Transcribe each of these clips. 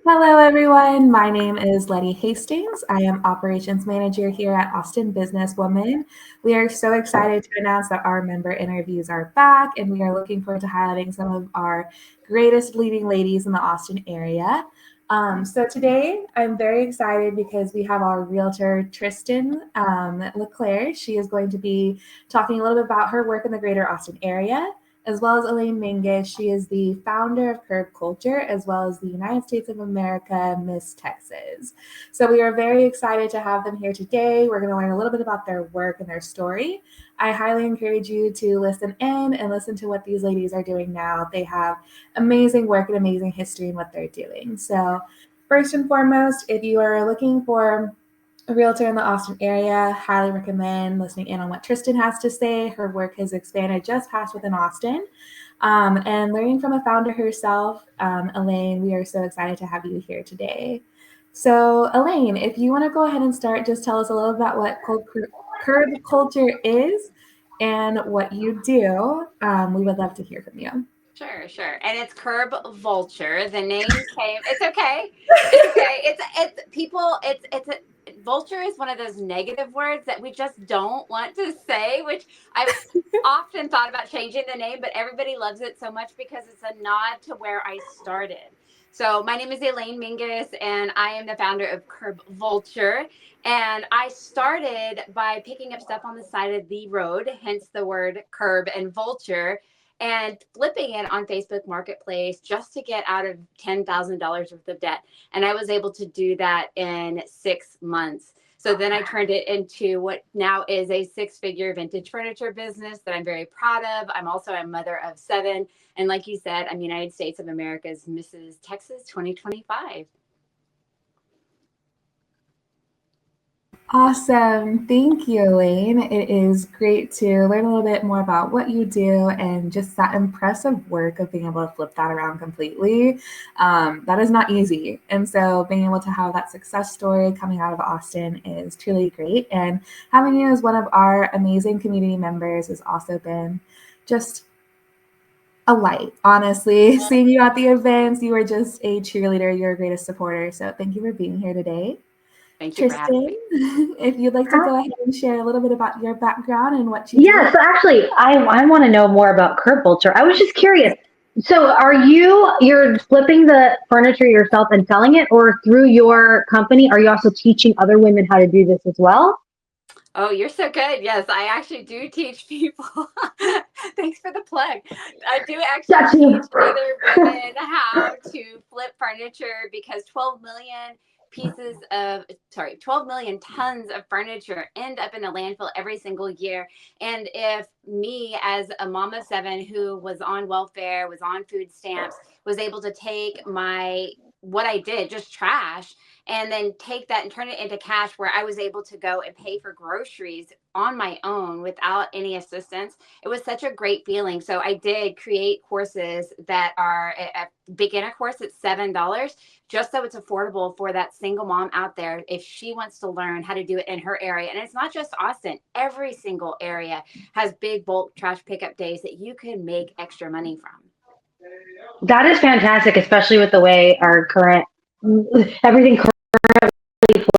Hello, everyone. My name is Letty Hastings. I am Operations Manager here at Austin Businesswoman. We are so excited to announce that our member interviews are back, and we are looking forward to highlighting some of our greatest leading ladies in the Austin area. So today, I'm very excited because we have our realtor, Tristian Leclair. She is going to be talking a little bit about her work in the greater Austin area, as well as Elain Mingus. She is the founder of Curb Culture, as well as the United States of America Miss Texas. So we are very excited to have them here today. We're going to learn a little bit about their work and their story. I highly encourage you to listen in and listen to what these ladies are doing now. They have amazing work and amazing history in what they're doing. So first and foremost, if you are looking for a realtor in the Austin area, highly recommend listening in on what Tristian has to say. Her work has expanded just past within Austin. And learning from a founder herself, Elain, we are so excited to have you here today. So, Elain, if you want to go ahead and start, just tell us a little about what Curb Culture is and what you do. We would love to hear from you. Sure. And it's Curb Vulture. The name came. It's okay. It's okay. It's people. Vulture is one of those negative words that we just don't want to say. Which I've often thought about changing the name, but everybody loves it so much because it's a nod to where I started. So my name is Elain Mingus, and I am the founder of Curb Vulture. And I started by picking up stuff on the side of the road, hence the word curb and vulture, and flipping it on Facebook Marketplace just to get out of $10,000 worth of debt. And I was able to do that in 6 months. So then I turned it into what now is a six-figure vintage furniture business that I'm very proud of. I'm also a mother of seven. And like you said, I'm United States of America's Mrs. Texas 2025. Awesome. Thank you, Elaine. It is great to learn a little bit more about what you do and just that impressive work of being able to flip that around completely. That is not easy. And so being able to have that success story coming out of Austin is truly great. And having you as one of our amazing community members has also been just a light, honestly. Seeing you at the events, you are just a cheerleader. You're a greatest supporter. So thank you for being here today. Thank you for having Tristian, me. if you'd like to go ahead and share a little bit about your background and what you Yeah, do. so actually, I want to know more about curb culture. I was just curious. So, you're flipping the furniture yourself and selling it, or through your company, are you also teaching other women how to do this as well? Oh, you're so good. Yes, I actually do teach people. Thanks for the plug. I do actually Got you. teach other women how to flip furniture because 12 million tons of furniture end up in a landfill every single year. And if me, as a mom of seven who was on welfare, was on food stamps, was able to take what I did, just trash, and then take that and turn it into cash where I was able to go and pay for groceries on my own without any assistance. It was such a great feeling. So I did create courses that are a beginner course at $7, just so it's affordable for that single mom out there if she wants to learn how to do it in her area. And it's not just Austin. Every single area has big bulk trash pickup days that you can make extra money from. That is fantastic, especially with the way our current everything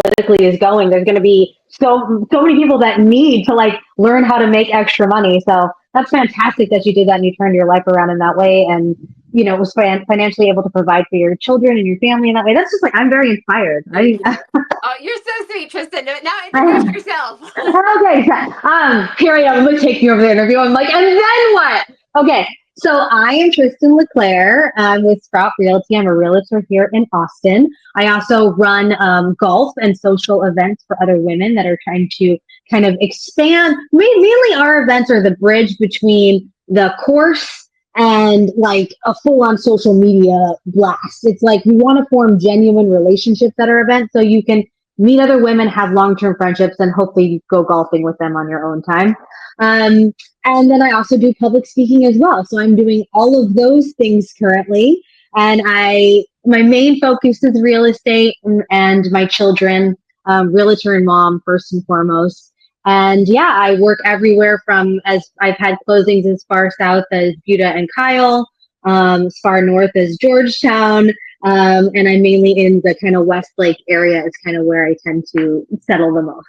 politically is going. There's going to be so many people that need to like learn how to make extra money. So that's fantastic that you did that and you turned your life around in that way, and was financially able to provide for your children and your family in that way. That's just like I'm very inspired. Thank you. Oh, you're so sweet, Tristan. Now introduce yourself. Okay, here I am. I'm gonna take you over the interview. I'm like, and then what? Okay, so I am Tristan Leclair. I'm with Sprout Realty. I'm a realtor here in Austin. I also run golf and social events for other women that are trying to kind of expand. Mainly, our events are the bridge between the course and like a full-on social media blast. It's like we want to form genuine relationships at our event, so you can meet other women, have long-term friendships, and hopefully go golfing with them on your own time. Um, and then I also do public speaking as well. So I'm doing all of those things currently. And my main focus is real estate and my children, realtor and mom first and foremost. And yeah, I work everywhere from as I've had closings as far south as Buda and Kyle, as far north as Georgetown, And I'm mainly in the kind of Westlake area is kind of where I tend to settle the most.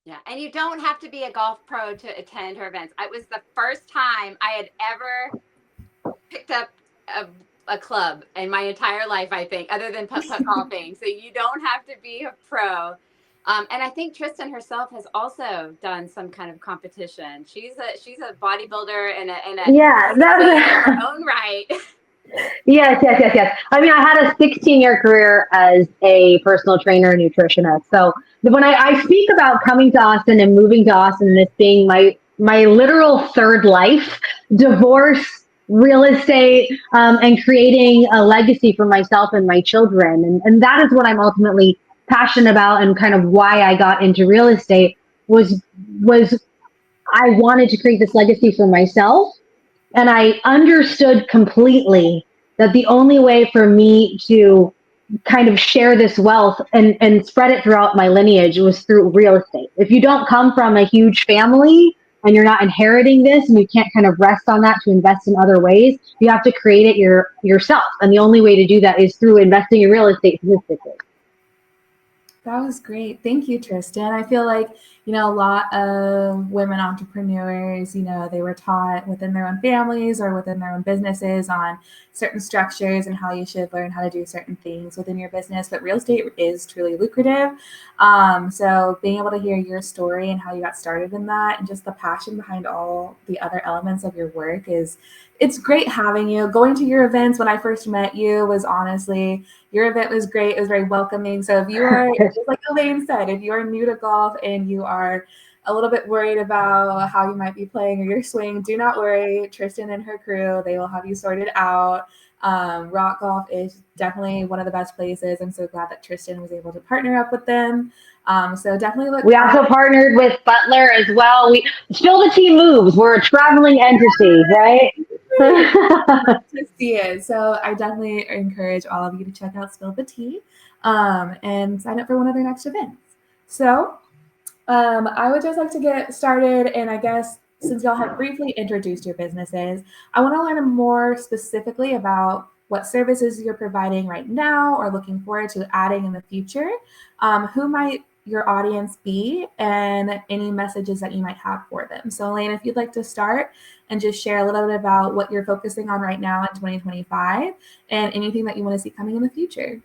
Yeah, and you don't have to be a golf pro to attend her events. It was the first time I had ever picked up a club in my entire life, I think, other than putt-putt golfing. So you don't have to be a pro. And I think Tristian herself has also done some kind of competition. She's a bodybuilder and a Yeah, queen in her own right. Yes. I mean, I had a 16-year career as a personal trainer and nutritionist. So when I speak about coming to Austin and moving to Austin and this being my literal third life, divorce, real estate, and creating a legacy for myself and my children. And that is what I'm ultimately passionate about, and kind of why I got into real estate was I wanted to create this legacy for myself, and I understood completely that the only way for me to kind of share this wealth and spread it throughout my lineage was through real estate. If you don't come from a huge family and you're not inheriting this and you can't kind of rest on that to invest in other ways, you have to create it yourself. And the only way to do that is through investing in real estate statistically. That was great. Thank you, Tristian. I feel like, a lot of women entrepreneurs, they were taught within their own families or within their own businesses on certain structures and how you should learn how to do certain things within your business. But real estate is truly lucrative. So being able to hear your story and how you got started in that and just the passion behind all the other elements of your work it's great having you. Going to your events when I first met you was honestly, your event was great. It was very welcoming. So if you are, just like Elain said, if you are new to golf and you are a little bit worried about how you might be playing or your swing, do not worry. Tristian and her crew, they will have you sorted out. Rock Golf is definitely one of the best places. I'm so glad that Tristian was able to partner up with them. So definitely look. We also partnered with Butler as well. We Spill the Tea moves. We're a traveling entity, right? To see it. So I definitely encourage all of you to check out Spill the Tea and sign up for one of their next events. So I would just like to get started. And I guess since y'all have briefly introduced your businesses, I want to learn more specifically about what services you're providing right now or looking forward to adding in the future. Who might your audience be and any messages that you might have for them. So Elain, if you'd like to start and just share a little bit about what you're focusing on right now in 2025 and anything that you want to see coming in the future.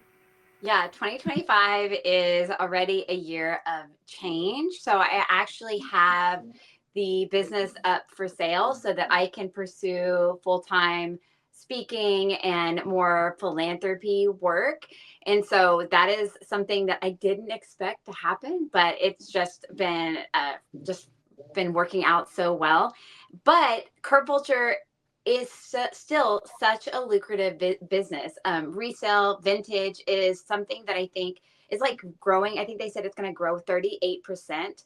Yeah, 2025 is already a year of change. So I actually have the business up for sale so that I can pursue full-time speaking and more philanthropy work. And so that is something that I didn't expect to happen, but it's just been working out so well. But Curb Vulture is still such a lucrative business. Resale, vintage is something that I think is like growing. I think they said it's going to grow 38%.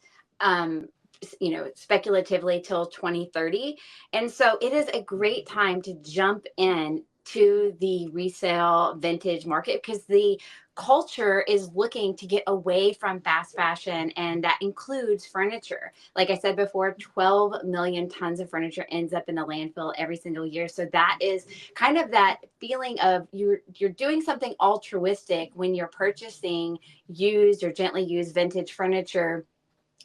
Speculatively till 2030. And so it is a great time to jump in to the resale vintage market because the culture is looking to get away from fast fashion, and that includes furniture. Like I said before, 12 million tons of furniture ends up in the landfill every single year. So that is kind of that feeling of you're doing something altruistic when you're purchasing used or gently used vintage furniture,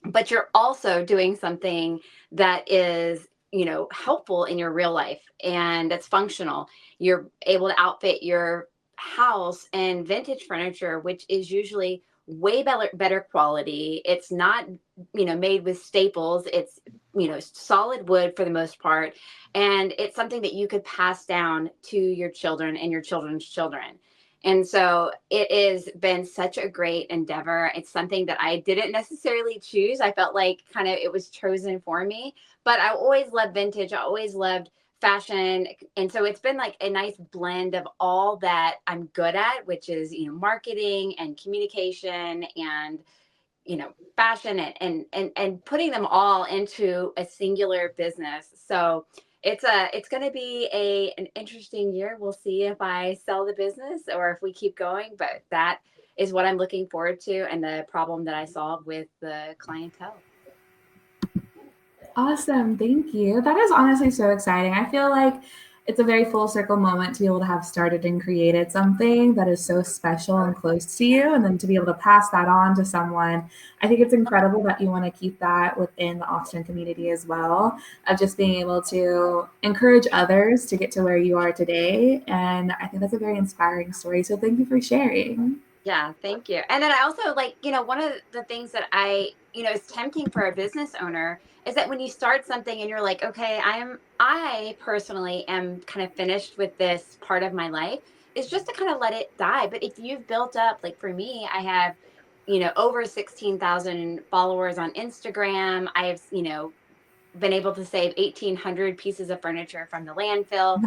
but you're also doing something that is helpful in your real life and that's functional. You're able to outfit your house and vintage furniture, which is usually way better quality. It's not made with staples. It's solid wood for the most part, and it's something that you could pass down to your children and your children's children. And so it has been such a great endeavor. It's something that I didn't necessarily choose. I felt like kind of it was chosen for me, but I always loved vintage. I always loved fashion. And so it's been like a nice blend of all that I'm good at, which is, marketing and communication and, fashion and putting them all into a singular business. So it's going to be an interesting year. We'll see if I sell the business or if we keep going, but that is what I'm looking forward to and the problem that I solve with the clientele. Awesome. Thank you. That is honestly so exciting. I feel like it's a very full circle moment to be able to have started and created something that is so special and close to you, and then to be able to pass that on to someone. I think it's incredible that you want to keep that within the Austin community as well, of just being able to encourage others to get to where you are today. And I think that's a very inspiring story. So thank you for sharing. Yeah, thank you. And then I also like, one of the things that is tempting for a business owner is that when you start something and you're like, okay, I personally am kind of finished with this part of my life, is just to kind of let it die. But if you've built up, like for me, I have, over 16,000 followers on Instagram. I've, been able to save 1,800 pieces of furniture from the landfill.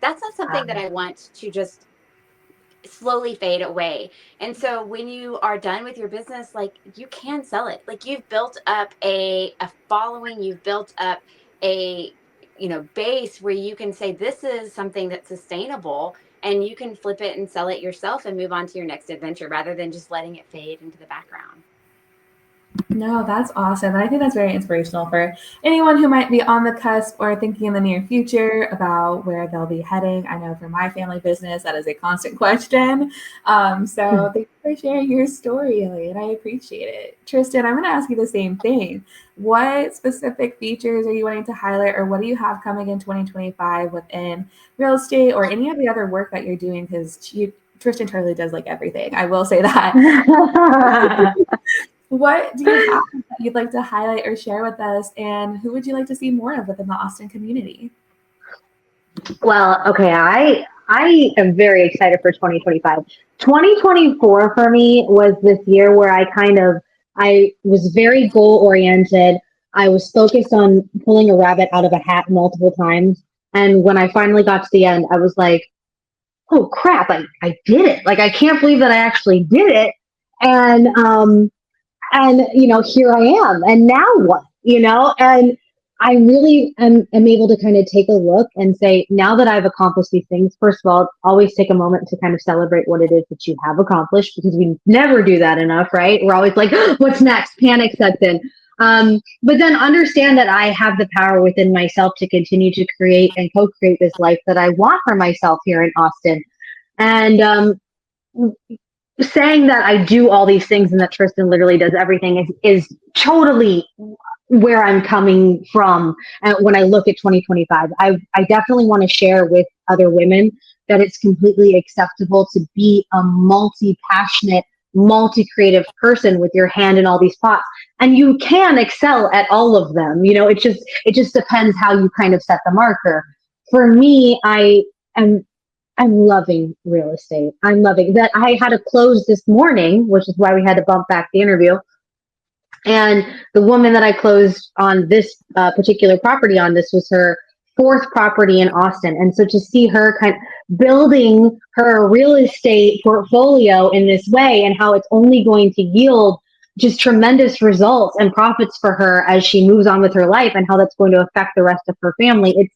That's not something that I want to just slowly fade away. And so when you are done with your business, like you can sell it. Like you've built up a following, you've built up a base where you can say this is something that's sustainable, and you can flip it and sell it yourself and move on to your next adventure rather than just letting it fade into the background. No, that's awesome. And I think that's very inspirational for anyone who might be on the cusp or thinking in the near future about where they'll be heading. I know for my family business, that is a constant question. So thank you for sharing your story, Elaine. I appreciate it. Tristian, I'm going to ask you the same thing. What specific features are you wanting to highlight, or what do you have coming in 2025 within real estate or any of the other work that you're doing? Because Tristian totally does like everything. I will say that. What do you have that you'd like to highlight or share with us, and who would you like to see more of within the Austin community? Well, okay, I am very excited for 2025. 2024 for me was this year where I was very goal oriented. I was focused on pulling a rabbit out of a hat multiple times. And when I finally got to the end, I was like, oh crap, I did it. Like I can't believe that I actually did it. And here I am, and now what, and I really am able to kind of take a look and say, now that I've accomplished these things, first of all, always take a moment to kind of celebrate what it is that you have accomplished, because we never do that enough, right? We're always like, what's next? Panic sets in. But then understand that I have the power within myself to continue to create and co-create this life that I want for myself here in Austin. And saying that I do all these things and that Tristian literally does everything is totally where I'm coming from. When I look at 2025, I definitely want to share with other women that it's completely acceptable to be a multi-passionate, multi-creative person with your hand in all these pots, and you can excel at all of them. It just depends how you kind of set the marker. For me, I'm loving real estate. I'm loving that. I had a close this morning, which is why we had to bump back the interview. And the woman that I closed on this particular property on, this was her fourth property in Austin. And so to see her kind of building her real estate portfolio in this way, and how it's only going to yield just tremendous results and profits for her as she moves on with her life, and how that's going to affect the rest of her family. It's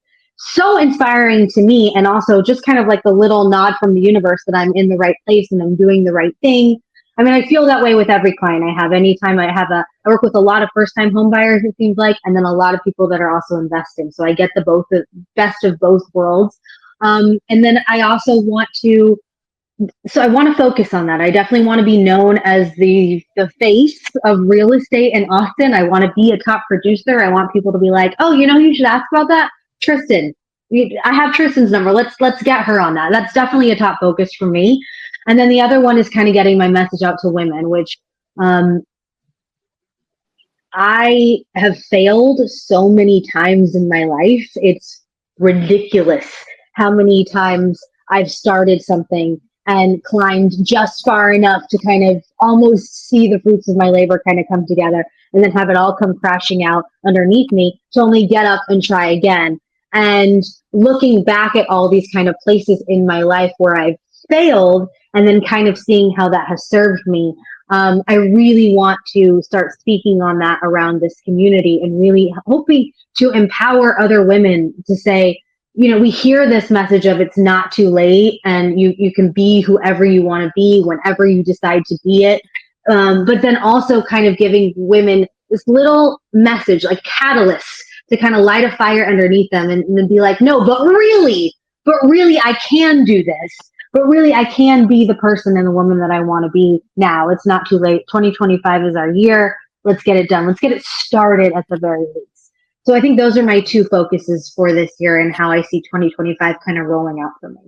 so inspiring to me, and also just kind of like the little nod from the universe that I'm in the right place and I'm doing the right thing. I mean, I feel that way with every client I have. Anytime I work with a lot of first-time home buyers, it seems like, and then a lot of people that are also investing. So I get the best of both worlds. And then I also want to focus on that. I definitely want to be known as the face of real estate in Austin. I want to be a top producer. I want people to be like, oh, you should ask about that. Tristian, I have Tristian's number. Let's get her on that. That's definitely a top focus for me. And then the other one is kind of getting my message out to women, which I have failed so many times in my life. It's ridiculous how many times I've started something and climbed just far enough to kind of almost see the fruits of my labor kind of come together, and then have it all come crashing out underneath me to only get up and try again. And looking back at all these kind of places in my life where I've failed, and then kind of seeing how that has served me, I really want to start speaking on that around this community, and really hoping to empower other women to say, we hear this message of it's not too late, and you can be whoever you want to be whenever you decide to be it. But then also kind of giving women this little message, like catalysts, to kind of light a fire underneath them and then be like, no, but really, I can do this. But really, I can be the person and the woman that I want to be now. It's not too late. 2025 is our year. Let's get it done. Let's get it started at the very least. So I think those are my two focuses for this year and how I see 2025 kind of rolling out for me.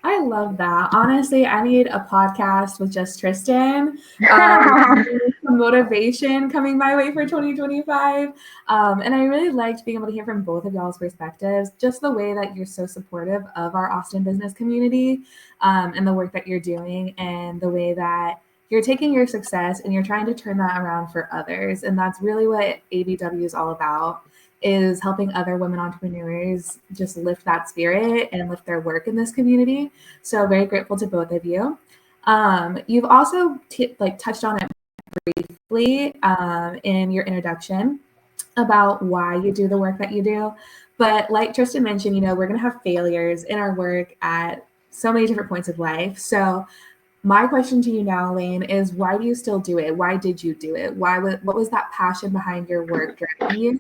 I love that. Honestly, I need a podcast with just Tristian. Some motivation coming my way for 2025. And I really liked being able to hear from both of y'all's perspectives, just the way that you're so supportive of our Austin business community and the work that you're doing, and the way that you're taking your success and you're trying to turn that around for others. And that's really what ABW is all about, is helping other women entrepreneurs just lift that spirit and lift their work in this community. So very grateful to both of you. You've also touched on it briefly in your introduction about why you do the work that you do. But like Tristian mentioned, you know, we're going to have failures in our work at so many different points of life. So my question to you now, Elain, is why do you still do it? Why did you do it? What was that passion behind your work driving you?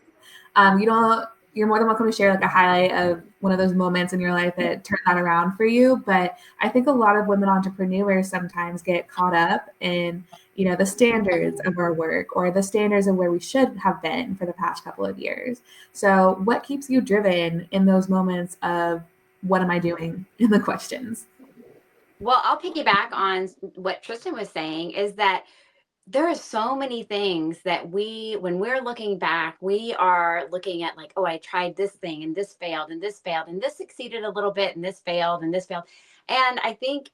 You're more than welcome to share like a highlight of one of those moments in your life that turned that around for you. But I think a lot of women entrepreneurs sometimes get caught up in, you know, the standards of our work or the standards of where we should have been for the past couple of years. So what keeps you driven in those moments of what am I doing in the questions? Well, I'll piggyback on what Tristian was saying, is that there are so many things that when we're looking back, we are looking at like, oh, I tried this thing and this failed and this failed and this succeeded a little bit and this failed and this failed. And I think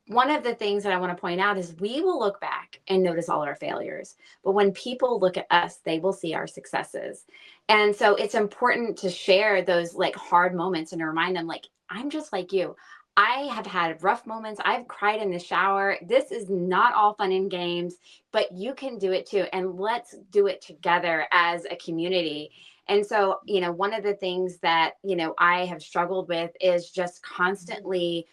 one of the things that I want to point out is we will look back and notice all our failures. But when people look at us, they will see our successes. And so it's important to share those like hard moments and to remind them, like, I'm just like you. I have had rough moments. I've cried in the shower. This is not all fun and games, but you can do it too. And let's do it together as a community. And so, you know, one of the things that, you know, I have struggled with is just constantly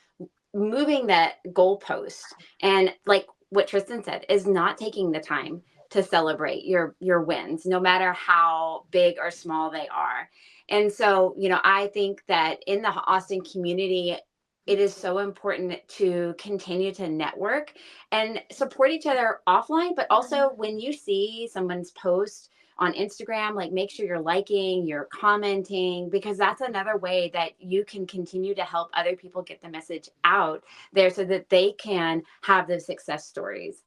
moving that goalpost. And like what Tristian said, is not taking the time to celebrate your wins, no matter how big or small they are. And so, you know, I think that in the Austin community, it is so important to continue to network and support each other offline, but also when you see someone's post on Instagram, like make sure you're liking, you're commenting, because that's another way that you can continue to help other people get the message out there so that they can have those success stories.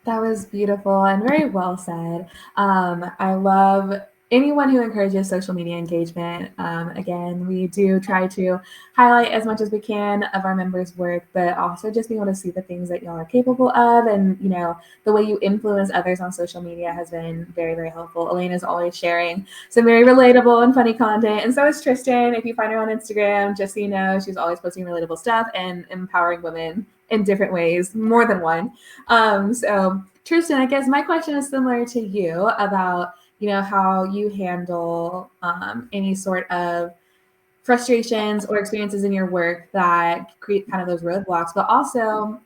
That was beautiful and very well said. I love anyone who encourages social media engagement. Again, we do try to highlight as much as we can of our members' work, but also just being able to see the things that y'all are capable of. And, you know, the way you influence others on social media has been very, very helpful. Elain is always sharing some very relatable and funny content. And so is Tristian. If you find her on Instagram, just so you know, she's always posting relatable stuff and empowering women in different ways, more than one. So Tristian, I guess my question is similar to you about, you know, how you handle any sort of frustrations or experiences in your work that create kind of those roadblocks, but also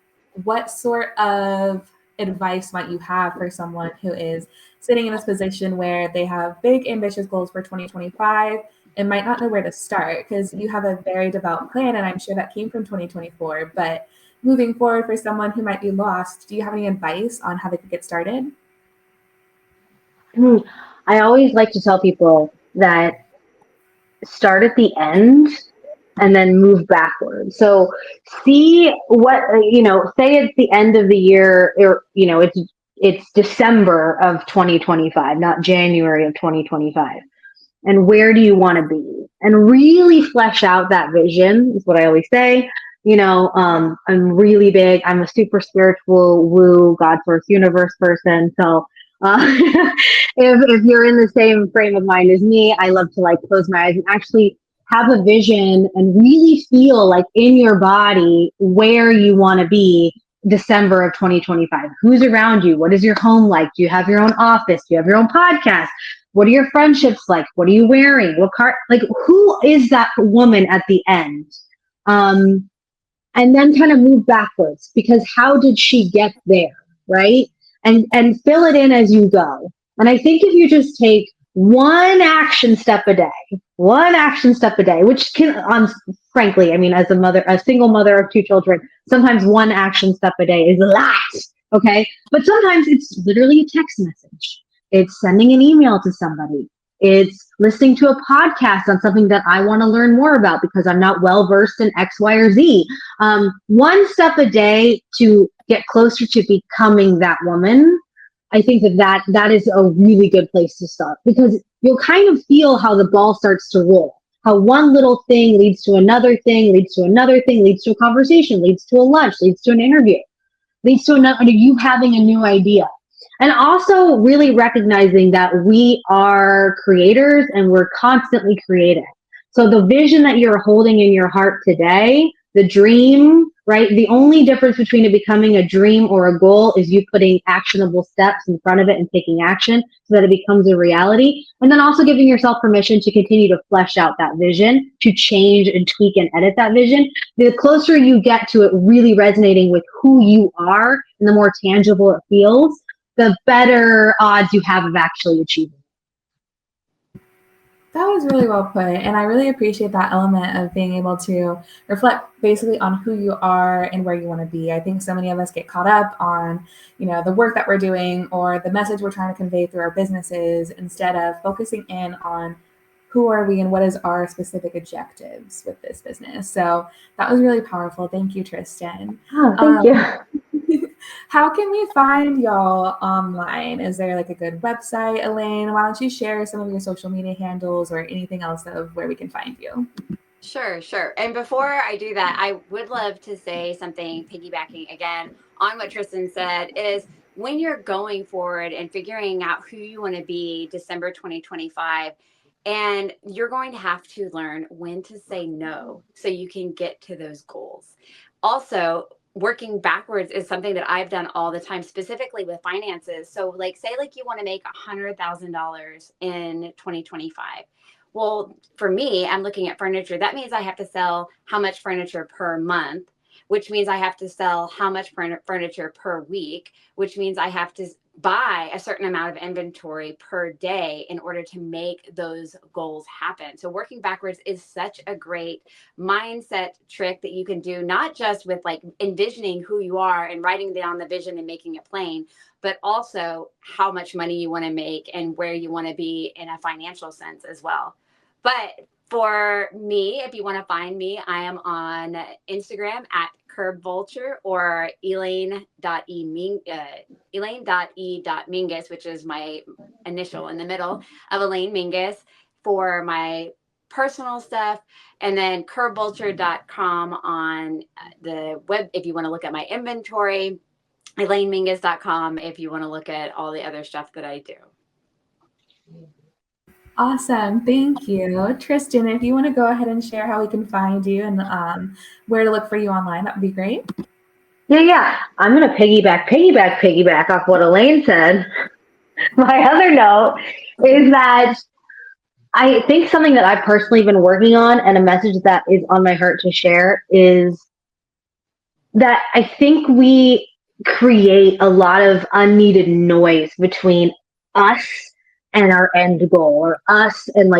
what sort of advice might you have for someone who is sitting in this position where they have big ambitious goals for 2025 and might not know where to start, because you have a very developed plan and I'm sure that came from 2024, but moving forward for someone who might be lost, do you have any advice on how they could get started? I always like to tell people that start at the end and then move backwards. So see what, you know, say it's the end of the year, or, you know, it's December of 2025, not January of 2025. And where do you want to be? And really flesh out that vision is what I always say. You know, I'm really big. I'm a super spiritual woo God source universe person. So if you're in the same frame of mind as me, I love to like close my eyes and actually have a vision and really feel like in your body where you want to be December of 2025. Who's around you? What is your home like? Do you have your own office? Do you have your own podcast? What are your friendships like? What are you wearing? What car? Like, who is that woman at the end? And then kind of move backwards, because how did she get there, right? and fill it in as you go. And I think if you just take one action step a day, which can, frankly, I mean, as a single mother of two children, sometimes one action step a day is a lot. Okay. But sometimes it's literally a text message. It's sending an email to somebody. It's listening to a podcast on something that I want to learn more about because I'm not well versed in X, Y, or Z. One step a day to get closer to becoming that woman. I think that is a really good place to start because you'll kind of feel how the ball starts to roll. How one little thing leads to another thing, leads to another thing, leads to a conversation, leads to a lunch, leads to an interview, leads to another, you having a new idea. And also really recognizing that we are creators and we're constantly creating. So the vision that you're holding in your heart today, the dream, right? The only difference between it becoming a dream or a goal is you putting actionable steps in front of it and taking action so that it becomes a reality. And then also giving yourself permission to continue to flesh out that vision, to change and tweak and edit that vision. The closer you get to it really resonating with who you are and the more tangible it feels, the better odds you have of actually achieving. That was really well put. And I really appreciate that element of being able to reflect basically on who you are and where you want to be. I think so many of us get caught up on, the work that we're doing or the message we're trying to convey through our businesses instead of focusing in on who are we and what is our specific objectives with this business. So that was really powerful. Thank you, Tristian. Oh, thank you. How can we find y'all online? Is there like a good website, Elaine? Why don't you share some of your social media handles or anything else of where we can find you? Sure. And before I do that, I would love to say something piggybacking again on what Tristan said is when you're going forward and figuring out who you want to be December 2025, and you're going to have to learn when to say no so you can get to those goals. Also, working backwards is something that I've done all the time, specifically with finances. So say you want to make $100,000 in 2025. Well, for me, I'm looking at furniture. That means I have to sell how much furniture per month, which means I have to sell how much furniture per week, which means I have to buy a certain amount of inventory per day in order to make those goals happen. So working backwards is such a great mindset trick that you can do, not just with envisioning who you are and writing down the vision and making it plain, but also how much money you want to make and where you want to be in a financial sense as well. But for me, if you want to find me, I am on Instagram at Curb Vulture or Elain.e.mingus, which is my initial in the middle of Elain Mingus for my personal stuff. And then curbvulture.com on the web if you want to look at my inventory. ElainMingus.com if you want to look at all the other stuff that I do. Awesome. Thank you. Tristian, if you want to go ahead and share how we can find you and where to look for you online, that would be great. Yeah. I'm going to piggyback off what Elaine said. My other note is that I think something that I've personally been working on and a message that is on my heart to share is that I think we create a lot of unneeded noise between us and our end goal, or us and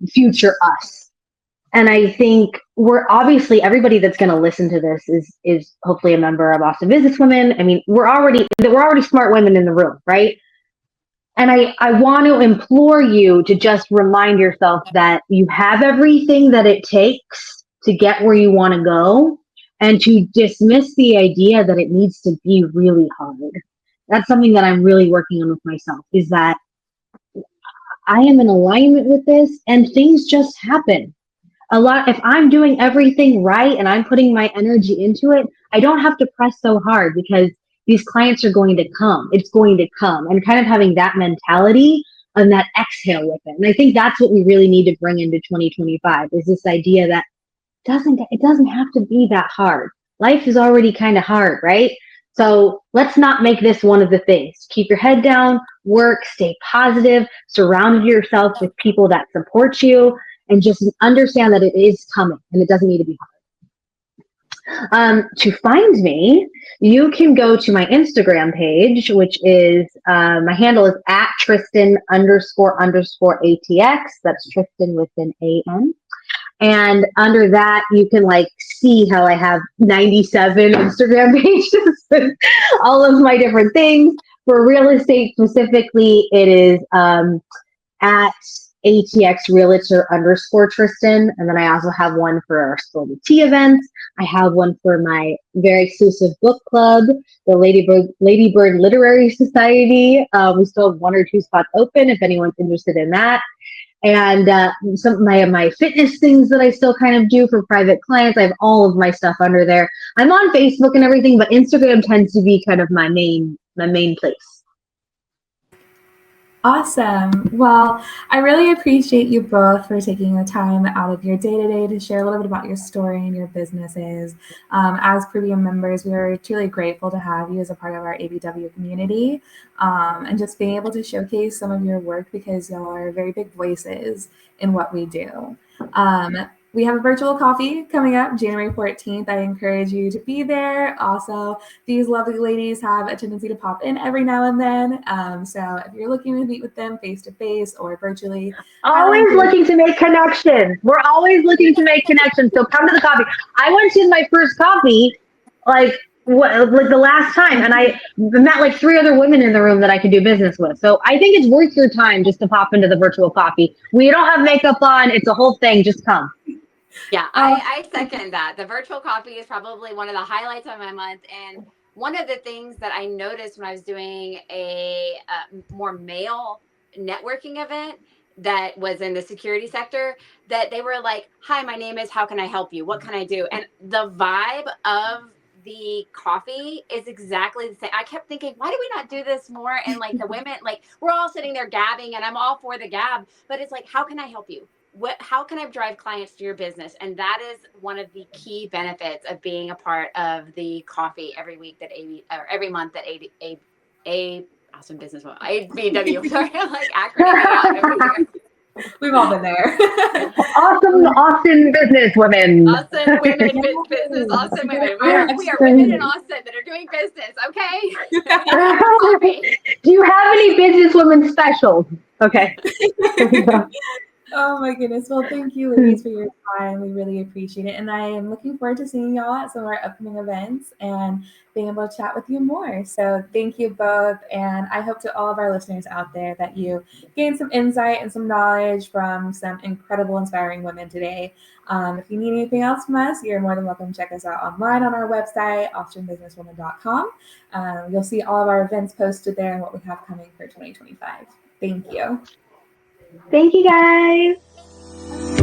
future us. And I think we're obviously, everybody that's going to listen to this is hopefully a member of Austin Businesswomen. I mean, we're already smart women in the room, right? And I want to implore you to just remind yourself that you have everything that it takes to get where you want to go, and to dismiss the idea that it needs to be really hard. That's something that I'm really working on with myself, is that I am in alignment with this and things just happen. If I'm doing everything right and I'm putting my energy into it, I don't have to press so hard because these clients are going to come. It's going to come. And kind of having that mentality and that exhale with it. And I think that's what we really need to bring into 2025 is this idea that it doesn't have to be that hard. Life is already kind of hard, right? So let's not make this one of the things. Keep your head down, work, stay positive, surround yourself with people that support you, and just understand that it is coming and it doesn't need to be hard. To find me, you can go to my Instagram page, which is my handle is at Tristan__ATX. That's Tristan with an AN. And under that, you can like see how I have 97 Instagram pages and all of my different things. For real estate specifically, it is at ATX Realtor_Tristan. And then I also have one for our Spill the Tea events. I have one for my very exclusive book club, the Ladybird Literary Society. We still have 1 or 2 spots open if anyone's interested in that. And some of my fitness things that I still kind of do for private clients. I have all of my stuff under there. I'm on Facebook and everything, but Instagram tends to be kind of my main place. Awesome. Well, I really appreciate you both for taking the time out of your day-to-day to share a little bit about your story and your businesses. As premium members, we are truly grateful to have you as a part of our ABW community, and just being able to showcase some of your work because y'all are very big voices in what we do. We have a virtual coffee coming up January 14th. I encourage you to be there. Also, these lovely ladies have a tendency to pop in every now and then. So if you're looking to meet with them face to face or virtually, Always looking to make connections. We're always looking to make connections. So come to the coffee. I went to my first coffee like the last time, and I met like 3 other women in the room that I could do business with. So I think it's worth your time just to pop into the virtual coffee. We don't have makeup on. It's a whole thing. Just come. Yeah, I second that. The virtual coffee is probably one of the highlights of my month. And one of the things that I noticed when I was doing a more male networking event that was in the security sector, that they were like, "Hi, my name is, how can I help you? What can I do?" And the vibe of the coffee is exactly the same. I kept thinking, why do we not do this more? And like the women, like we're all sitting there gabbing, and I'm all for the gab, but it's like, how can I help you? How can I drive clients to your business? And that is one of the key benefits of being a part of the coffee every week that every month that a awesome business ABW. Sorry, I'm like acronyming out over here. we've all been there. Austin business women. Austin women business. Austin women. We are women in Austin that are doing business. Okay. Do you have any business women specials? Okay. Oh my goodness. Well, thank you, ladies, for your time. We really appreciate it. And I am looking forward to seeing y'all at some of our upcoming events and being able to chat with you more. So thank you both. And I hope to all of our listeners out there that you gain some insight and some knowledge from some incredible, inspiring women today. If you need anything else from us, you're more than welcome to check us out online on our website, austinbusinesswoman.com. You'll see all of our events posted there and what we have coming for 2025. Thank you. Thank you, guys.